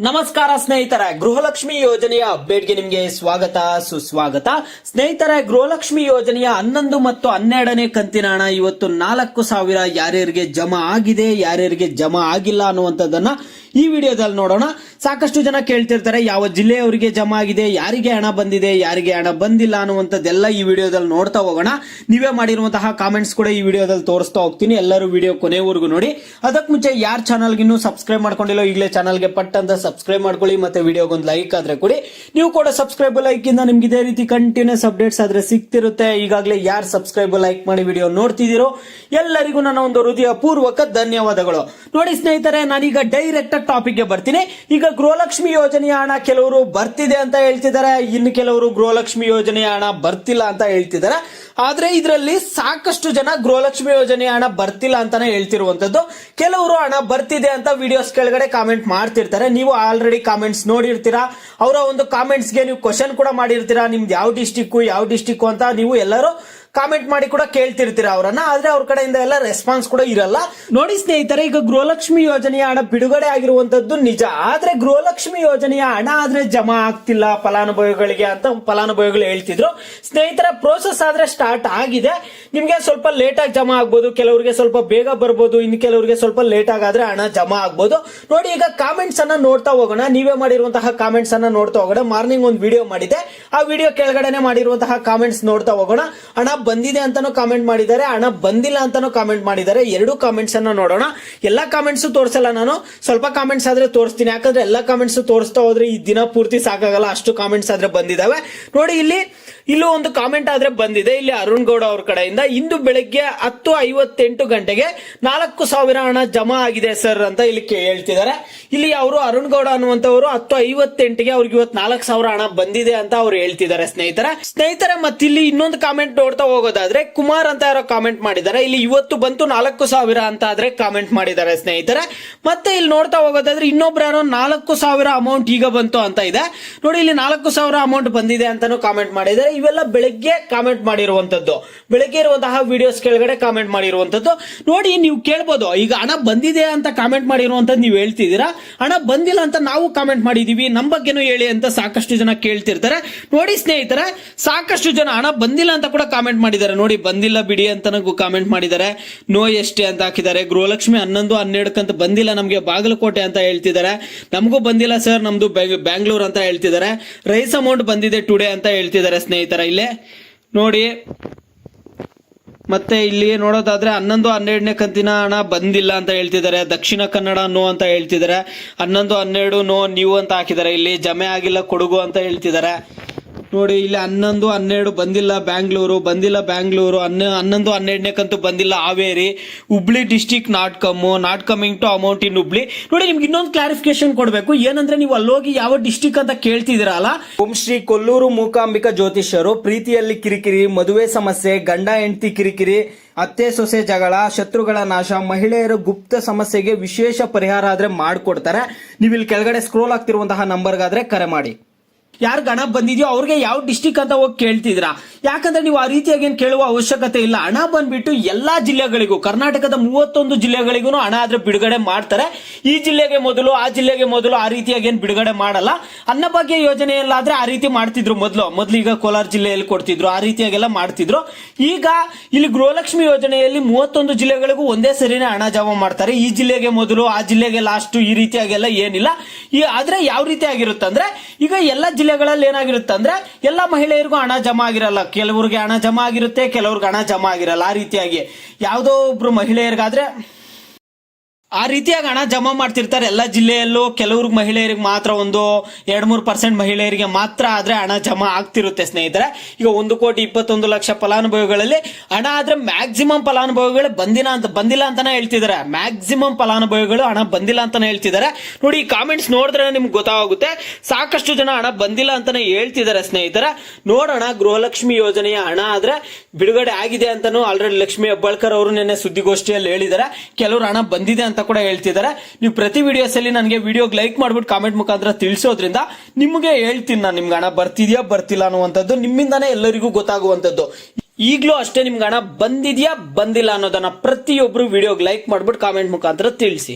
ನಮಸ್ಕಾರ ಸ್ನೇಹಿತರೆ, ಗೃಹಲಕ್ಷ್ಮಿ ಯೋಜನೆಯ ಅಪ್ಡೇಟ್ಗೆ ನಿಮಗೆ ಸ್ವಾಗತ ಸುಸ್ವಾಗತ. ಸ್ನೇಹಿತರೆ, ಗೃಹಲಕ್ಷ್ಮಿ ಯೋಜನೆಯ 11 ಮತ್ತು 12ನೇ ಕಂತಿನ ಹಣ ಇವತ್ತು 4,000 ಯಾರ್ಯಾರಿಗೆ ಜಮಾ ಆಗಿದೆ, ಯಾರ್ಯಾರಿಗೆ ಜಮಾ ಆಗಿಲ್ಲ ಅನ್ನುವಂಥದ್ದನ್ನ ಈ ವಿಡಿಯೋದಲ್ಲಿ ನೋಡೋಣ. ಸಾಕಷ್ಟು ಜನ ಕೇಳ್ತಿರ್ತಾರೆ ಯಾವ ಜಿಲ್ಲೆಯವರಿಗೆ ಜಮಾ ಆಗಿದೆ, ಯಾರಿಗೆ ಹಣ ಬಂದಿದೆ, ಯಾರಿಗೆ ಹಣ ಬಂದಿಲ್ಲ ಅನ್ನುವಂಥದ್ದೆಲ್ಲ ಈ ವಿಡಿಯೋದಲ್ಲಿ ನೋಡ್ತಾ ಹೋಗೋಣ. ನೀವೇ ಮಾಡಿರುವಂತಹ ಕಾಮೆಂಟ್ಸ್ ಕೂಡ ಈ ವಿಡಿಯೋದಲ್ಲಿ ತೋರಿಸ್ತಾ ಹೋಗ್ತೀನಿ. ಎಲ್ಲರೂ ವಿಡಿಯೋ ಕೊನೆವರೆಗೂ ನೋಡಿ. ಅದಕ್ಕೆ ಮುಂಚೆ ಯಾರು ಚಾನಲ್ಗೆ ಇನ್ನೂ ಸಬ್ಸ್ಕ್ರೈಬ್ ಮಾಡ್ಕೊಂಡಿಲ್ಲ ಈಗಲೇ ಚಾನಲ್ಗೆ ಪಟ್ ಅಂತ ಸಬ್ಸ್ಕ್ರೈಬ್ ಮಾಡ್ಕೊಳ್ಳಿ. ಮತ್ತೆ ವಿಡಿಯೋಗೊಂದು ಲೈಕ್ ಆದ್ರೆ ಕೊಡಿ. ನೀವು ಕೂಡ ಸಬ್ಸ್ಕ್ರೈಬ್ ಲೈಕ್ ಇಂದ ನಿಮ್ಗೆ ಇದೇ ರೀತಿ ಕಂಟಿನ್ಯೂಸ್ ಅಪ್ಡೇಟ್ಸ್ ಆದ್ರೆ ಸಿಗ್ತಿರುತ್ತೆ. ಈಗಾಗಲೇ ಯಾರು ಸಬ್ಸ್ಕ್ರೈಬ್ ಲೈಕ್ ಮಾಡಿ ವಿಡಿಯೋ ನೋಡ್ತಿದ್ದೀರೋ ಎಲ್ಲರಿಗೂ ನನ್ನ ಒಂದು ಹೃದಯ ಪೂರ್ವಕ ಧನ್ಯವಾದಗಳು. ನೋಡಿ ಸ್ನೇಹಿತರೆ, ನಾನೀಗ ಡೈರೆಕ್ಟ್ ಟಾಪಿಕ್ ಗೆ ಬರ್ತೀನಿ. ಈಗ ಗೃಹಲಕ್ಷ್ಮಿ ಯೋಜನೆಯ ಹಣ ಕೆಲವರು ಬರ್ತಿದೆ ಅಂತ ಹೇಳ್ತಿದ್ದಾರೆ, ಇನ್ನು ಕೆಲವರು ಗೃಹಲಕ್ಷ್ಮಿ ಯೋಜನೆಯ ಹಣ ಬರ್ತಿಲ್ಲ ಅಂತ ಹೇಳ್ತಿದ್ದಾರೆ. ಆದ್ರೆ ಇದರಲ್ಲಿ ಸಾಕಷ್ಟು ಜನ ಗೃಹಲಕ್ಷ್ಮಿ ಯೋಜನೆಯ ಹಣ ಬರ್ತಿಲ್ಲ ಅಂತಾನೆ ಹೇಳ್ತಿರುವಂತದ್ದು. ಕೆಲವರು ಹಣ ಬರ್ತಿದೆ ಅಂತ ವಿಡಿಯೋಸ್ ಕೆಳಗಡೆ ಕಾಮೆಂಟ್ ಮಾಡ್ತಿರ್ತಾರೆ. ನೀವು ಆಲ್ರೆಡಿ ಕಾಮೆಂಟ್ಸ್ ನೋಡಿರ್ತೀರಾ. ಅವರ ಒಂದು ಕಾಮೆಂಟ್ಸ್ ಗೆ ನೀವು ಕ್ವಶನ್ ಕೂಡ ಮಾಡಿರ್ತೀರಾ, ನಿಮ್ದು ಯಾವ ಡಿಸ್ಟಿಕ್ ಅಂತ ನೀವು ಎಲ್ಲರೂ ಕಾಮೆಂಟ್ ಮಾಡಿ ಕೂಡ ಕೇಳ್ತಿರ್ತೀರಾ ಅವರನ್ನ. ಆದ್ರೆ ಅವ್ರ ಕಡೆಯಿಂದ ಎಲ್ಲ ರೆಸ್ಪಾನ್ಸ್ ಕೂಡ ಇರಲ್ಲ. ನೋಡಿ ಸ್ನೇಹಿತರೆ, ಈಗ ಗೃಹಲಕ್ಷ್ಮಿ ಯೋಜನೆಯ ಹಣ ಬಿಡುಗಡೆ ಆಗಿರುವಂತದ್ದು ನಿಜ. ಆದ್ರೆ ಗೃಹಲಕ್ಷ್ಮಿ ಯೋಜನೆಯ ಹಣ ಆದ್ರೆ ಜಮಾ ಆಗ್ತಿಲ್ಲ ಫಲಾನುಭವಿಗಳಿಗೆ ಅಂತ ಫಲಾನುಭವಿಗಳು ಹೇಳ್ತಿದ್ರು. ಸ್ನೇಹಿತರ, ಪ್ರೋಸೆಸ್ ಆದ್ರೆ ಸ್ಟಾರ್ಟ್ ಆಗಿದೆ. ನಿಮ್ಗೆ ಸ್ವಲ್ಪ ಲೇಟ್ ಆಗಿ ಜಮಾ ಆಗ್ಬೋದು, ಕೆಲವರಿಗೆ ಸ್ವಲ್ಪ ಬೇಗ ಬರ್ಬೋದು, ಇನ್ನು ಕೆಲವರಿಗೆ ಸ್ವಲ್ಪ ಲೇಟ್ ಆಗಾದ್ರೆ ಹಣ ಜಮಾ ಆಗ್ಬೋದು. ನೋಡಿ, ಈಗ ಕಾಮೆಂಟ್ಸ್ ಅನ್ನ ನೋಡ್ತಾ ಹೋಗೋಣ. ನೀವೇ ಮಾಡಿರುವಂತಹ ಕಾಮೆಂಟ್ಸ್ ಅನ್ನ ನೋಡ್ತಾ ಹೋಗೋಣ. ಮಾರ್ನಿಂಗ್ ಒಂದು ವಿಡಿಯೋ ಮಾಡಿದೆ, ಆ ವಿಡಿಯೋ ಕೆಳಗಡೆನೆ ಮಾಡಿರುವಂತಹ ಕಾಮೆಂಟ್ಸ್ ನೋಡ್ತಾ ಹೋಗೋಣ. ಹಣ ಬಂದಿದೆ ಅಂತಾನು ಕಾಮೆಂಟ್ ಮಾಡಿದ್ದಾರೆ, ಹಣ ಬಂದಿಲ್ಲ ಅಂತಾನು ಕಾಮೆಂಟ್ ಮಾಡಿದ್ದಾರೆ. ಎರಡು ಕಾಮೆಂಟ್ಸ್ ಅನ್ನ ನೋಡೋಣ. ಎಲ್ಲಾ ಕಾಮೆಂಟ್ಸ್ ತೋರಿಸಲ್ಲ, ನಾನು ಸ್ವಲ್ಪ ಕಾಮೆಂಟ್ಸ್ ಆದ್ರೆ ತೋರಿಸ್ತೀನಿ. ಯಾಕಂದ್ರೆ ಎಲ್ಲಾ ಕಾಮೆಂಟ್ಸ್ ತೋರಿಸ್ತಾ ಹೋದ್ರೆ ಈ ದಿನ ಪೂರ್ತಿ ಸಾಕಾಗಲ್ಲ, ಅಷ್ಟು ಕಾಮೆಂಟ್ಸ್ ಆದ್ರೆ ಬಂದಿದಾವೆ. ನೋಡಿ, ಇಲ್ಲೂ ಒಂದು ಕಾಮೆಂಟ್ ಆದ್ರೆ ಬಂದಿದೆ. ಇಲ್ಲಿ ಅರುಣ್ ಗೌಡ ಅವ್ರ ಕಡೆಯಿಂದ ಇಂದು ಬೆಳಗ್ಗೆ 10:58 ಗಂಟೆಗೆ 4,000 ಹಣ ಜಮಾ ಆಗಿದೆ ಸರ್ ಅಂತ ಇಲ್ಲಿ ಹೇಳ್ತಿದ್ದಾರೆ. ಇಲ್ಲಿ ಅವರು ಅರುಣ್ ಗೌಡ ಅನ್ನುವಂತವರು 10:58ಗೆ ಅವ್ರಿಗೆ ಇವತ್ತು 4,000 ಹಣ ಬಂದಿದೆ ಅಂತ ಅವ್ರು ಹೇಳ್ತಿದ್ದಾರೆ. ಸ್ನೇಹಿತರೆ, ಮತ್ತಿಲ್ಲಿ ಇನ್ನೊಂದು ಕಾಮೆಂಟ್ ನೋಡ್ತಾ ಹೋಗೋದಾದ್ರೆ ಕುಮಾರ್ ಅಂತ ಯಾರೋ ಕಾಮೆಂಟ್ ಮಾಡಿದ್ದಾರೆ. ಇಲ್ಲಿ ಇವತ್ತು ಬಂತು 4,000 ಅಂತ ಆದ್ರೆ ಕಾಮೆಂಟ್ ಮಾಡಿದ್ದಾರೆ ಸ್ನೇಹಿತರೆ. ಮತ್ತೆ ಇಲ್ಲಿ ನೋಡ್ತಾ ಹೋಗೋದಾದ್ರೆ ಇನ್ನೊಬ್ರು ಯಾರೋ 4,000 ಅಮೌಂಟ್ ಈಗ ಬಂತು ಅಂತ ಇದೆ. ನೋಡಿ, ಇಲ್ಲಿ 4,000 ಅಮೌಂಟ್ ಬಂದಿದೆ ಅಂತಾನು ಕಾಮೆಂಟ್ ಮಾಡಿದ್ದಾರೆ. ಇವೆಲ್ಲ ಬೆಳಗ್ಗೆ ಕಾಮೆಂಟ್ ಮಾಡಿರುವಂತದ್ದು, ಬೆಳಗ್ಗೆ ಇರುವಂತಹ ವಿಡಿಯೋಸ್ ಕೆಳಗಡೆ ಕಾಮೆಂಟ್ ಮಾಡಿರುವಂತದ್ದು. ನೋಡಿ, ನೀವು ಕೇಳ್ಬೋದು, ಈಗ ಹಣ ಬಂದಿದೆ ಅಂತ ಕಾಮೆಂಟ್ ಮಾಡಿರುವಂತದ್ದು ನೀವು ಹೇಳ್ತಿದ್ದೀರಾ, ಹಣ ಬಂದಿಲ್ಲ ಅಂತ ನಾವು ಕಾಮೆಂಟ್ ಮಾಡಿದೀವಿ, ನಮ್ಮ ಬಗ್ಗೆನೂ ಹೇಳಿ ಅಂತ ಸಾಕಷ್ಟು ಜನ ಕೇಳ್ತಿರ್ತಾರೆ. ನೋಡಿ ಸ್ನೇಹಿತರೆ, ಸಾಕಷ್ಟು ಜನ ಹಣ ಬಂದಿಲ್ಲ ಅಂತ ಕೂಡ ಕಾಮೆಂಟ್ ಮಾಡಿದ್ದಾರೆ. ನೋಡಿ, ಬಂದಿಲ್ಲ ಬಿಡಿ ಅಂತ ಕಾಮೆಂಟ್ ಮಾಡಿದ್ದಾರೆ. ನೋ ಎಷ್ಟೇ ಅಂತ ಹಾಕಿದ್ದಾರೆ. ಗೃಹಲಕ್ಷ್ಮಿ 11-12 ಅಂತ ಬಂದಿಲ್ಲ ನಮ್ಗೆ, ಬಾಗಲಕೋಟೆ ಅಂತ ಹೇಳ್ತಿದ್ದಾರೆ. ನಮಗೂ ಬಂದಿಲ್ಲ ಸರ್, ನಮ್ದು ಬ್ಯಾಂಗ್ಳೂರ್ ಅಂತ ಹೇಳ್ತಿದ್ದಾರೆ. ರೈಸ್ ಅಮೌಂಟ್ ಬಂದಿದೆ ಟುಡೇ ಅಂತ ಹೇಳ್ತಿದ್ದಾರೆ ಸ್ನೇಹಿತರ. ಇಲ್ಲೇ ನೋಡಿ, ಮತ್ತೆ ಇಲ್ಲಿ ನೋಡೋದಾದ್ರೆ 11-12ನೇ ಕಂತಿನ ಹಣ ಬಂದಿಲ್ಲ ಅಂತ ಹೇಳ್ತಿದ್ದಾರೆ. ದಕ್ಷಿಣ ಕನ್ನಡ ನೋ ಅಂತ ಹೇಳ್ತಿದ್ದಾರೆ. 11-12 ನೋ ನೀವು ಅಂತ ಹಾಕಿದ್ದಾರೆ. ಇಲ್ಲಿ ಜಮೆ ಆಗಿಲ್ಲ ಕೊಡಗು ಅಂತ ಹೇಳ್ತಿದ್ದಾರೆ. ನೋಡಿ, ಇಲ್ಲಿ 11-12 ಬಂದಿಲ್ಲ ಬ್ಯಾಂಗ್ಳೂರು, 11-12ನೇ ಕಂತು ಬಂದಿಲ್ಲ Haveri. Hubli district not coming to amount in Hubli. ನೋಡಿ, ನಿಮ್ಗೆ ಇನ್ನೊಂದು ಕ್ಲಾರಿಫಿಕೇಶನ್ ಕೊಡಬೇಕು. ಏನಂದ್ರೆ ನೀವು ಅಲ್ಲೋಗಿ ಯಾವ ಡಿಸ್ಟಿಕ್ ಅಂತ ಕೇಳ್ತಿದ್ದೀರಲ್ಲ. ಓಂ ಶ್ರೀ ಕೊಲ್ಲೂರು ಮೂಕಾಂಬಿಕಾ ಜ್ಯೋತಿಷ್ಯರು ಪ್ರೀತಿಯಲ್ಲಿ ಕಿರಿಕಿರಿ, ಮದುವೆ ಸಮಸ್ಯೆ, ಗಂಡ ಹೆಂಡತಿ ಕಿರಿಕಿರಿ, ಅತ್ತೆ ಸೊಸೆ ಜಗಳ, ಶತ್ರುಗಳ ನಾಶ, ಮಹಿಳೆಯರ ಗುಪ್ತ ಸಮಸ್ಯೆಗೆ ವಿಶೇಷ ಪರಿಹಾರ ಆದ್ರೆ ಮಾಡಿಕೊಡ್ತಾರೆ. ನೀವು ಇಲ್ಲಿ ಕೆಳಗಡೆ ಸ್ಕ್ರೋಲ್ ಆಗ್ತಿರುವಂತಹ ನಂಬರ್ಗಾದ್ರೆ ಕರೆ ಮಾಡಿ. ಯಾರು ಹಣ ಬಂದಿದೆಯೋ ಅವ್ರಿಗೆ ಯಾವ ಡಿಸ್ಟಿಕ್ ಅಂತ ಹೋಗಿ ಕೇಳ್ತಿದ್ರಾ. ಯಾಕಂದ್ರೆ ನೀವು ಆ ರೀತಿಯಾಗಿ ಏನು ಕೇಳುವ ಅವಶ್ಯಕತೆ ಇಲ್ಲ. ಹಣ ಬಂದ್ಬಿಟ್ಟು ಎಲ್ಲಾ ಜಿಲ್ಲೆಗಳಿಗೂ, ಕರ್ನಾಟಕದ 31 ಜಿಲ್ಲೆಗಳಿಗೂ ಹಣ ಆದ್ರೆ ಬಿಡುಗಡೆ ಮಾಡ್ತಾರೆ. ಈ ಜಿಲ್ಲೆಗೆ ಮೊದಲು, ಆ ಜಿಲ್ಲೆಗೆ ಮೊದಲು ಆ ರೀತಿಯಾಗಿ ಏನು ಬಿಡುಗಡೆ ಮಾಡಲ್ಲ. ಅನ್ನಭಾಗ್ಯ ಯೋಜನೆಯಲ್ಲಾದ್ರೆ ಆ ರೀತಿ ಮಾಡ್ತಿದ್ರು ಮೊದಲು. ಈಗ ಕೋಲಾರ ಜಿಲ್ಲೆಯಲ್ಲಿ ಕೊಡ್ತಿದ್ರು, ಆ ರೀತಿಯಾಗೆಲ್ಲ ಮಾಡ್ತಿದ್ರು. ಈಗ ಇಲ್ಲಿ ಗೃಹಲಕ್ಷ್ಮಿ ಯೋಜನೆಯಲ್ಲಿ 31 ಜಿಲ್ಲೆಗಳಿಗೂ ಒಂದೇ ಸರಿನೇ ಹಣ ಜಮಾ ಮಾಡ್ತಾರೆ. ಈ ಜಿಲ್ಲೆಗೆ ಮೊದಲು, ಆ ಜಿಲ್ಲೆಗೆ ಲಾಸ್ಟ್, ಈ ರೀತಿಯಾಗೆಲ್ಲ ಏನಿಲ್ಲ. ಆದ್ರೆ ಯಾವ ರೀತಿ ಆಗಿರುತ್ತಂದ್ರೆ, ಈಗ ಎಲ್ಲ ಜಿಲ್ಲೆಗಳಲ್ಲಿ ಏನಾಗಿರುತ್ತೆ ಅಂದ್ರೆ ಎಲ್ಲಾ ಮಹಿಳೆಯರಿಗೂ ಹಣ ಜಮಾ ಆಗಿರಲ್ಲ. ಕೆಲವರಿಗೆ ಹಣ ಜಮಾ ಆಗಿರುತ್ತೆ, ಕೆಲವ್ರಿಗೆ ಹಣ ಜಮಾ ಆಗಿರಲ್ಲ. ಆ ರೀತಿಯಾಗಿ ಯಾವುದೋ ಒಬ್ರು ಮಹಿಳೆಯರಿಗಾದ್ರೆ ಆ ರೀತಿಯಾಗಿ ಹಣ ಜಮಾ ಮಾಡ್ತಿರ್ತಾರೆ ಎಲ್ಲ ಜಿಲ್ಲೆಯಲ್ಲೂ. ಕೆಲವ್ರಿಗೆ ಮಹಿಳೆಯರಿಗೆ ಮಾತ್ರ ಒಂದು 2-3% ಮಹಿಳೆಯರಿಗೆ ಮಾತ್ರ ಆದ್ರೆ ಹಣ ಜಮಾ ಆಗ್ತಿರುತ್ತೆ ಸ್ನೇಹಿತರೆ. ಈಗ 1,21,00,000 ಫಲಾನುಭವಿಗಳಲ್ಲಿ ಹಣ ಆದ್ರೆ ಮ್ಯಾಕ್ಸಿಮಮ್ ಫಲಾನುಭವಿಗಳು ಬಂದಿಲ್ಲ ಅಂತಾನೆ ಹೇಳ್ತಿದ್ದಾರೆ. ಮ್ಯಾಕ್ಸಿಮಮ್ ಫಲಾನುಭವಿಗಳು ಹಣ ಬಂದಿಲ್ಲ ಅಂತಾನೆ ಹೇಳ್ತಿದ್ದಾರೆ. ನೋಡಿ, ಈ ಕಾಮೆಂಟ್ಸ್ ನೋಡಿದ್ರೆ ನಿಮ್ಗೆ ಗೊತ್ತಾಗುತ್ತೆ. ಸಾಕಷ್ಟು ಜನ ಹಣ ಬಂದಿಲ್ಲ ಅಂತಾನೆ ಹೇಳ್ತಿದ್ದಾರೆ ಸ್ನೇಹಿತರೆ. ನೋಡೋಣ, ಗೃಹಲಕ್ಷ್ಮಿ ಯೋಜನೆಯ ಹಣ ಆದ್ರೆ ಬಿಡುಗಡೆ ಆಗಿದೆ ಅಂತಾನು ಆಲ್ರೆಡಿ ಲಕ್ಷ್ಮಿ ಹೆಬ್ಬಾಳ್ಕರ್ ಅವರು ನಿನ್ನೆ ಸುದ್ದಿಗೋಷ್ಠಿಯಲ್ಲಿ ಹೇಳಿದ್ದಾರೆ. ಕೆಲವರು ಹಣ ಬಂದಿದೆ ಅಂತ ಕೂಡ ಹೇಳ್ತಿದ್ದಾರೆ. ನೀವು ಪ್ರತಿ ವಿಡಿಯೋಸ್ ಅಲ್ಲಿ ನನಗೆ ವಿಡಿಯೋಗೆ ಲೈಕ್ ಮಾಡ್ಬಿಟ್ಟು ಕಾಮೆಂಟ್ ಮುಖಾಂತರ ತಿಳಿಸೋದ್ರಿಂದ ನಿಮಗೆ ಹೇಳ್ತೀನಿ ನಾನು ನಿಮ್ಗೆ ಹಣ ಬರ್ತಿದ್ಯಾ ಬರ್ತಿಲ್ಲ ಅನ್ನುವಂಥದ್ದು ನಿಮ್ಮಿಂದಾನೇ ಎಲ್ಲರಿಗೂ ಗೊತ್ತಾಗುವಂಥದ್ದು. ಈಗಲೂ ಅಷ್ಟೇ, ನಿಮ್ಗೆ ಹಣ ಬಂದಿದ್ಯಾ ಬಂದಿಲ್ಲ ಅನ್ನೋದನ್ನ ಪ್ರತಿಯೊಬ್ರು ವಿಡಿಯೋಗೆ ಲೈಕ್ ಮಾಡ್ಬಿಟ್ಟು ಕಾಮೆಂಟ್ ಮುಖಾಂತರ ತಿಳಿಸಿ.